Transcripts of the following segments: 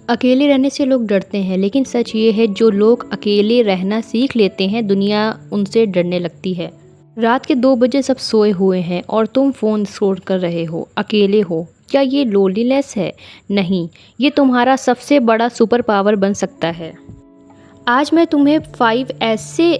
अकेले रहने से लोग डरते हैं, लेकिन सच ये है जो लोग अकेले रहना सीख लेते हैं दुनिया उनसे डरने लगती है। रात के 2 बजे सब सोए हुए हैं और तुम फ़ोन स्क्रॉल कर रहे हो, अकेले हो। क्या ये लोनलीनेस है? नहीं, ये तुम्हारा सबसे बड़ा सुपर पावर बन सकता है। आज मैं तुम्हें 5 ऐसे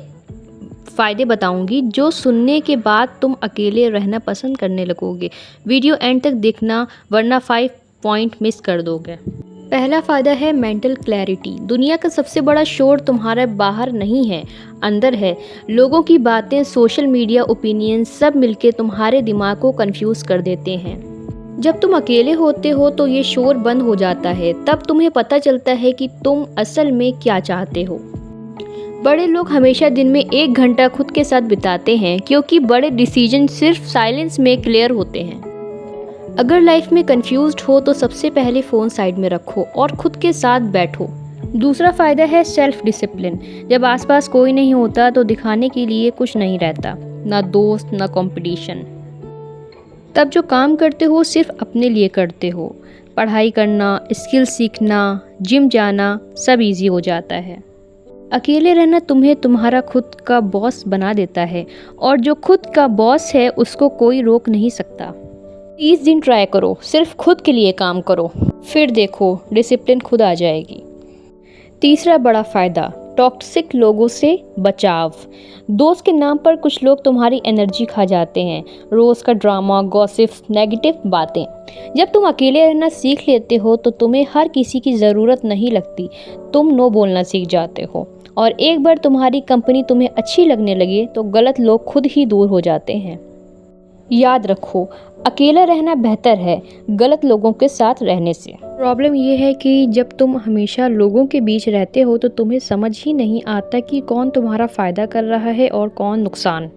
फ़ायदे बताऊंगी जो सुनने के बाद तुम अकेले रहना पसंद करने लगोगे। वीडियो एंड तक देखना, वरना 5 पॉइंट मिस कर दोगे। पहला फ़ायदा है मेंटल क्लैरिटी। दुनिया का सबसे बड़ा शोर तुम्हारे बाहर नहीं है, अंदर है। लोगों की बातें, सोशल मीडिया ओपिनियन सब मिलके तुम्हारे दिमाग को कंफ्यूज कर देते हैं। जब तुम अकेले होते हो तो ये शोर बंद हो जाता है। तब तुम्हें पता चलता है कि तुम असल में क्या चाहते हो। बड़े लोग हमेशा दिन में 1 घंटा खुद के साथ बिताते हैं, क्योंकि बड़े डिसीजन सिर्फ साइलेंस में क्लियर होते हैं। अगर लाइफ में कंफ्यूज्ड हो तो सबसे पहले फ़ोन साइड में रखो और खुद के साथ बैठो। दूसरा फ़ायदा है सेल्फ डिसिप्लिन। जब आसपास कोई नहीं होता तो दिखाने के लिए कुछ नहीं रहता, ना दोस्त ना कंपटीशन। तब जो काम करते हो सिर्फ अपने लिए करते हो। पढ़ाई करना, स्किल सीखना, जिम जाना सब इजी हो जाता है। अकेले रहना तुम्हें तुम्हारा खुद का बॉस बना देता है, और जो खुद का बॉस है उसको कोई रोक नहीं सकता। 30 दिन ट्राई करो, सिर्फ खुद के लिए काम करो, फिर देखो डिसिप्लिन खुद आ जाएगी। तीसरा बड़ा फ़ायदा, टॉक्सिक लोगों से बचाव। दोस्त के नाम पर कुछ लोग तुम्हारी एनर्जी खा जाते हैं। रोज़ का ड्रामा, गॉसिप्स, नेगेटिव बातें। जब तुम अकेले रहना सीख लेते हो तो तुम्हें हर किसी की ज़रूरत नहीं लगती। तुम नो बोलना सीख जाते हो, और एक बार तुम्हारी कंपनी तुम्हें अच्छी लगने लगे तो गलत लोग खुद ही दूर हो जाते हैं। याद रखो, अकेला रहना बेहतर है गलत लोगों के साथ रहने से। प्रॉब्लम ये है कि जब तुम हमेशा लोगों के बीच रहते हो तो तुम्हें समझ ही नहीं आता कि कौन तुम्हारा फ़ायदा कर रहा है और कौन नुकसान।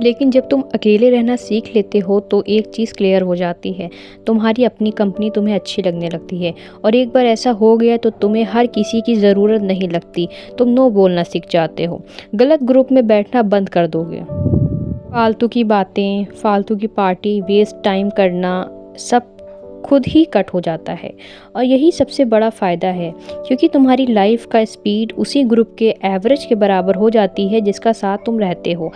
लेकिन जब तुम अकेले रहना सीख लेते हो तो एक चीज़ क्लियर हो जाती है, तुम्हारी अपनी कंपनी तुम्हें अच्छी लगने लगती है। और एक बार ऐसा हो गया तो तुम्हें हर किसी की ज़रूरत नहीं लगती। तुम नो बोलना सीख जाते हो, गलत ग्रुप में बैठना बंद कर दोगे। फालतू की बातें, फालतू की पार्टी, वेस्ट टाइम करना सब खुद ही कट हो जाता है। और यही सबसे बड़ा फ़ायदा है, क्योंकि तुम्हारी लाइफ का स्पीड उसी ग्रुप के एवरेज के बराबर हो जाती है जिसका साथ तुम रहते हो।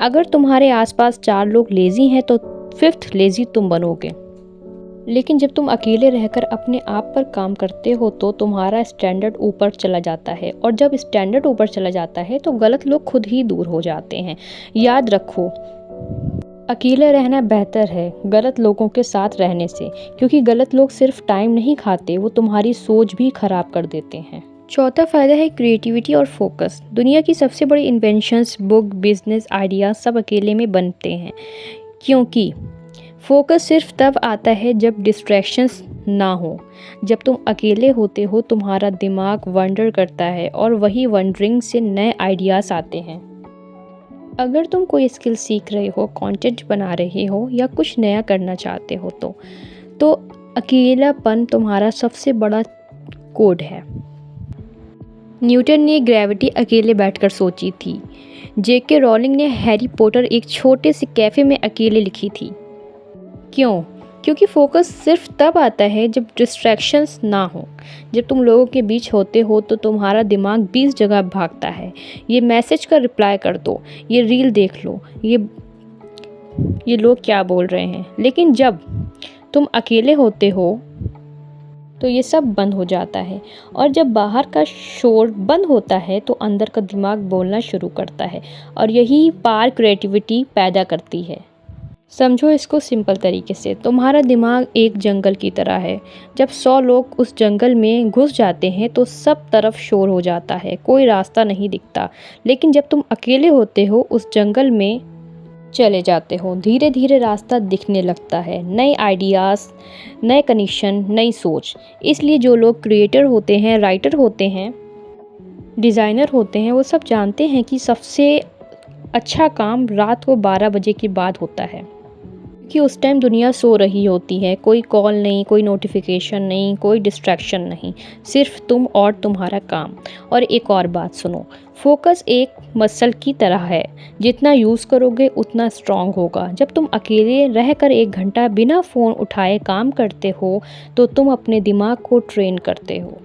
अगर तुम्हारे आसपास 4 लोग लेज़ी हैं तो 5th लेज़ी तुम बनोगे। लेकिन जब तुम अकेले रहकर अपने आप पर काम करते हो तो तुम्हारा स्टैंडर्ड ऊपर चला जाता है, और जब स्टैंडर्ड ऊपर चला जाता है तो गलत लोग खुद ही दूर हो जाते हैं। याद रखो, अकेले रहना बेहतर है गलत लोगों के साथ रहने से, क्योंकि गलत लोग सिर्फ टाइम नहीं खाते, वो तुम्हारी सोच भी खराब कर देते हैं। चौथा फ़ायदा है क्रिएटिविटी और फोकस। दुनिया की सबसे बड़ी इन्वेंशंस, बुक, बिजनेस आइडिया सब अकेले में बनते हैं, क्योंकि फोकस सिर्फ तब आता है जब डिस्ट्रैक्शंस ना हो। जब तुम अकेले होते हो तुम्हारा दिमाग वंडर करता है, और वही वंडरिंग से नए आइडियाज़ आते हैं। अगर तुम कोई स्किल सीख रहे हो, कंटेंट बना रहे हो या कुछ नया करना चाहते हो तो अकेलापन तुम्हारा सबसे बड़ा कोड है। न्यूटन ने ग्रेविटी अकेले बैठकर सोची थी। जेके रोलिंग ने हैरी पॉटर एक छोटे से कैफ़े में अकेले लिखी थी। क्यों? क्योंकि फोकस सिर्फ तब आता है जब डिस्ट्रैक्शंस ना हो। जब तुम लोगों के बीच होते हो तो तुम्हारा दिमाग 20 जगह भागता है। ये मैसेज का रिप्लाई कर दो, ये रील देख लो, ये लोग क्या बोल रहे हैं। लेकिन जब तुम अकेले होते हो तो ये सब बंद हो जाता है, और जब बाहर का शोर बंद होता है तो अंदर का दिमाग बोलना शुरू करता है, और यही पार क्रिएटिविटी पैदा करती है। समझो इसको सिंपल तरीके से, तुम्हारा दिमाग एक जंगल की तरह है। जब 100 लोग उस जंगल में घुस जाते हैं तो सब तरफ शोर हो जाता है, कोई रास्ता नहीं दिखता। लेकिन जब तुम अकेले होते हो, उस जंगल में चले जाते हो, धीरे धीरे रास्ता दिखने लगता है, नए आइडियाज़, नए कनेक्शन, नई सोच। इसलिए जो लोग क्रिएटर होते हैं, राइटर होते हैं, डिज़ाइनर होते हैं, वो सब जानते हैं कि सबसे अच्छा काम रात को 12 बजे के बाद होता है। कि उस टाइम दुनिया सो रही होती है, कोई कॉल नहीं, कोई नोटिफिकेशन नहीं, कोई डिस्ट्रैक्शन नहीं, सिर्फ तुम और तुम्हारा काम। और एक और बात सुनो, फोकस एक मसल की तरह है, जितना यूज़ करोगे उतना स्ट्रांग होगा। जब तुम अकेले रहकर 1 घंटा बिना फ़ोन उठाए काम करते हो तो तुम अपने दिमाग को ट्रेन करते हो,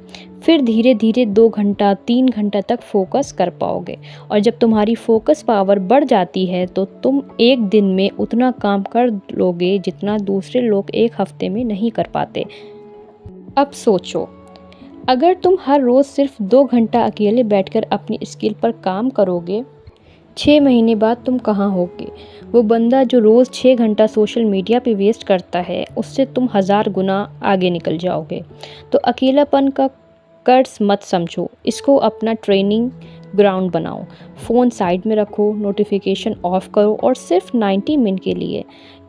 फिर धीरे धीरे 2 घंटा 3 घंटा तक फोकस कर पाओगे। और जब तुम्हारी फोकस पावर बढ़ जाती है तो तुम एक दिन में उतना काम कर लोगे जितना दूसरे लोग एक हफ्ते में नहीं कर पाते। अब सोचो, अगर तुम हर रोज़ सिर्फ 2 घंटा अकेले बैठकर अपनी स्किल पर काम करोगे, 6 महीने बाद तुम कहाँ होगे? वो बंदा जो रोज़ 6 घंटा सोशल मीडिया पे वेस्ट करता है, उससे तुम 1000 गुना आगे निकल जाओगे। तो अकेलापन का कर्ज मत समझो, इसको अपना ट्रेनिंग ग्राउंड बनाओ। फ़ोन साइड में रखो, नोटिफिकेशन ऑफ करो और सिर्फ 90 मिनट के लिए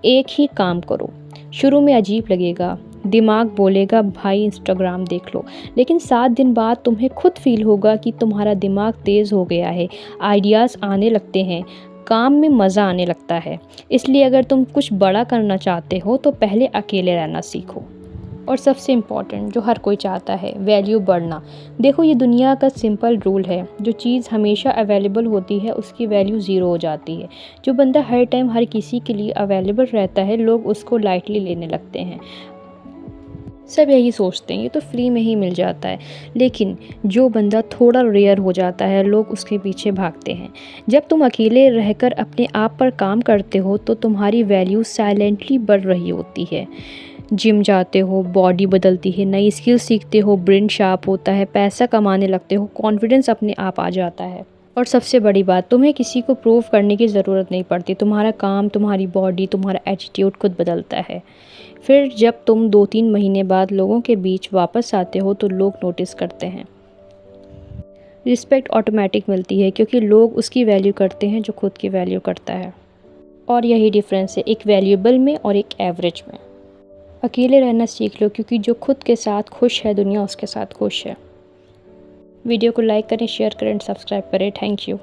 एक ही काम करो। शुरू में अजीब लगेगा, दिमाग बोलेगा भाई इंस्टाग्राम देख लो, लेकिन 7 दिन बाद तुम्हें खुद फील होगा कि तुम्हारा दिमाग तेज़ हो गया है, आइडियाज़ आने लगते हैं, काम में मज़ा आने लगता है। इसलिए अगर तुम कुछ बड़ा करना चाहते हो तो पहले अकेले रहना सीखो। और सबसे इम्पॉर्टेंट जो हर कोई चाहता है, वैल्यू बढ़ना। देखो, ये दुनिया का सिंपल रूल है, जो चीज़ हमेशा अवेलेबल होती है उसकी वैल्यू ज़ीरो हो जाती है। जो बंदा हर टाइम हर किसी के लिए अवेलेबल रहता है, लोग उसको लाइटली लेने लगते हैं। सब यही सोचते हैं ये तो फ्री में ही मिल जाता है, लेकिन जो बंदा थोड़ा रेयर हो जाता है, लोग उसके पीछे भागते हैं। जब तुम अकेले रहकर अपने आप पर काम करते हो तो तुम्हारी वैल्यू साइलेंटली बढ़ रही होती है। जिम जाते हो, बॉडी बदलती है, नई स्किल सीखते हो, ब्रेन शार्प होता है, पैसा कमाने लगते हो, कॉन्फिडेंस अपने आप आ जाता है। और सबसे बड़ी बात, तुम्हें किसी को प्रूव करने की ज़रूरत नहीं पड़ती। तुम्हारा काम, तुम्हारी बॉडी, तुम्हारा एटीट्यूड खुद बदलता है। फिर जब तुम 2-3 महीने बाद लोगों के बीच वापस आते हो तो लोग नोटिस करते हैं। रिस्पेक्ट ऑटोमेटिक मिलती है, क्योंकि लोग उसकी वैल्यू करते हैं जो खुद की वैल्यू करता है। और यही डिफरेंस है एक वैल्यूएबल में और एक एवरेज में। अकेले रहना सीख लो, क्योंकि जो खुद के साथ खुश है दुनिया उसके साथ खुश है। वीडियो को लाइक करें, शेयर करें, सब्सक्राइब करें। Thank you.